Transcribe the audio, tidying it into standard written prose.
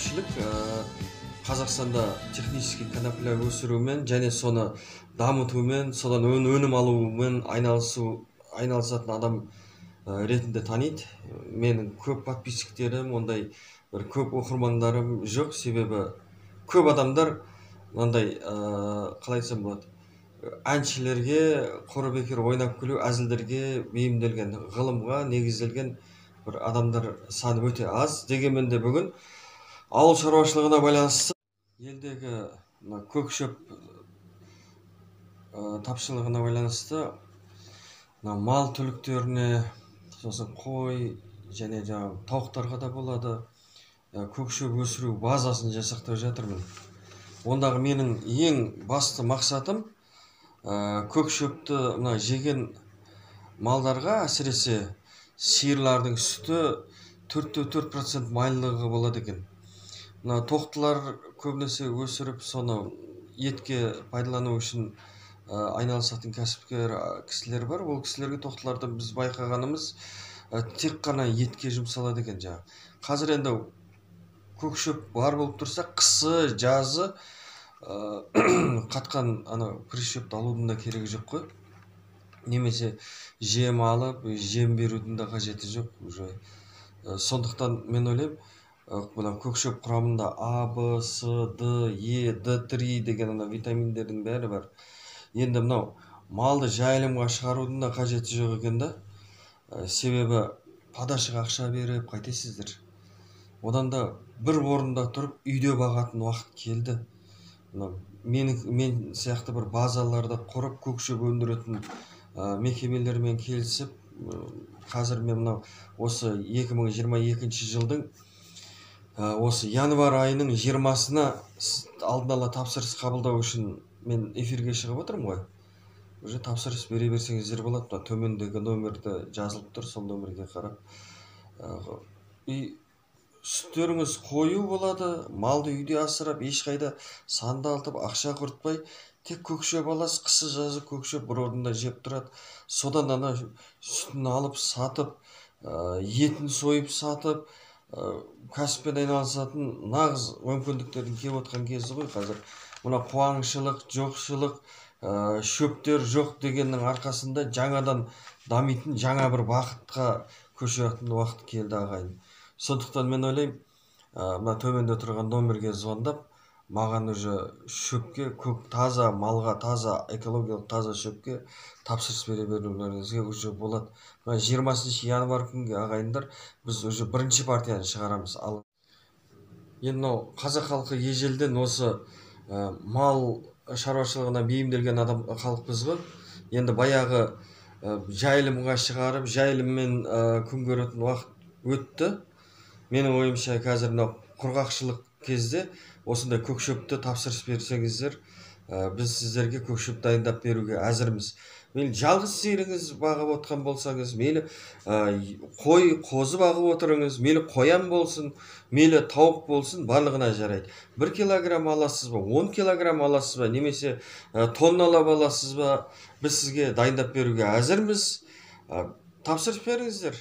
көпшілік Қазақстанда технический конопля өсірумен және соны дамытумен, содан өнім алумен айналысатын адам ретінде таниды. Менің көп подписчиктерім, ондай бір көп оқырмандарым жоқ, себебі көп адамдар мынандай қалай айтсам болады, әншілерге, құр бекер ойнап күлу, әзілдерге бейімделген, ғылымға негізделген бір адамдар саны өте аз. Дегенмен де бүгін ауыл шаруашылығына байланысты елдегі көк шөп тапшылығына байланысты мал түліктеріне, сосын қой және тауықтарға да болады көк шөп өсіру базасын жасақтап жатырмын. Ондағы менің ең басты мақсатым көк шөпті жеген малдарға, әсіресе сиырлардың сүті 4% майлылығы болады екен. Тоқтылар көбінесе өсіріп, соны етке пайдалану үшін айналысатын кәсіпкер кісілер бар. Ол кісілерге тоқтыларды біз байқағанымыз тек қана етке жұмсалады екен. Қазір енді көк шөп бар болып тұрса, қысы, жазы қатқан прищепті алудың да керегі жоқ қой. Немесе жем алып, жем берудің да қажеті жоқ. Сондықтан мен ойлаймын, көк шөп құрамында А, Б, С, Д, Е, Д3 деген витаминдердің бәрі бар. Енді малды жайылымға шығарудың да қажеті жоқ екен да. Себебі падашыға ақша беріп қайтесіздер. Одан да бір орында тұрып үйде бағатын уақыт келді. Мен сияқты бір базаларды құрып көк шөп өндіретін мекемелермен келісіп, қазір мен осы 2022 жылдың осы январь айының 20-сына алдын ала тапсырыс қабылдау үшін мен эфирге шығып отырмын ғой. Уже тапсырыс бере берсеңіздер болады. Төмендегі номерді жазылып тұр, сол номерге қарап. Сүттеріңіз қою болады, малды үйде асырап, ешқайда сандалтып, ақша құртпай, тек көк шөп аласыз, қысы жазы көк шөп бір орында жеп тұрады. Содан сүтін алып сатып, етін сойып сатып, кәсіппен айналысатын нағыз мүмкіндіктердің келіп отқан кезі ғой қазір. Мына қуаңшылық, жоқшылық, шөптер жоқ дегеннің арқасында жаңадан дамитын жаңа бір бақытқа көшетін уақыт келді ағайын. Сондықтан мен ойлаймын, мына төменде тұрған номерге звондап, маған уже шөпке, көк таза малға, таза экологиялық таза шөпке тапсырыс бере берулеріңізге уже болады. 20 январь күнге ағайындар біз уже бірінші партияны шығарамыз. Енді қазақ халқы ежелден осы мал шаруашылығына бейімделген адам халықпыз ғой. Енді баяғы жайылымға шығарып, жайылыммен күн көретін уақыт өтті. Менің ойымша қазір құрғақшылық кезде осындай көк шөпті тапсырыс берсеңіздер, біз сіздерге көк шөп дайындап беруге әзірміз. Мейлі жалғыз сиырыңыз бағып отқан болсаңыз, мейлі қозы бағып отырыңыз, мейлі қоян болсын, мейлі тауық болсын, барлығына жарайды. 1 килограмм аласыз ба, 10 килограмм аласыз ба, немесе тонналап аласыз ба, біз сізге дайындап беруге әзірміз. Тапсырыс беріңіздер.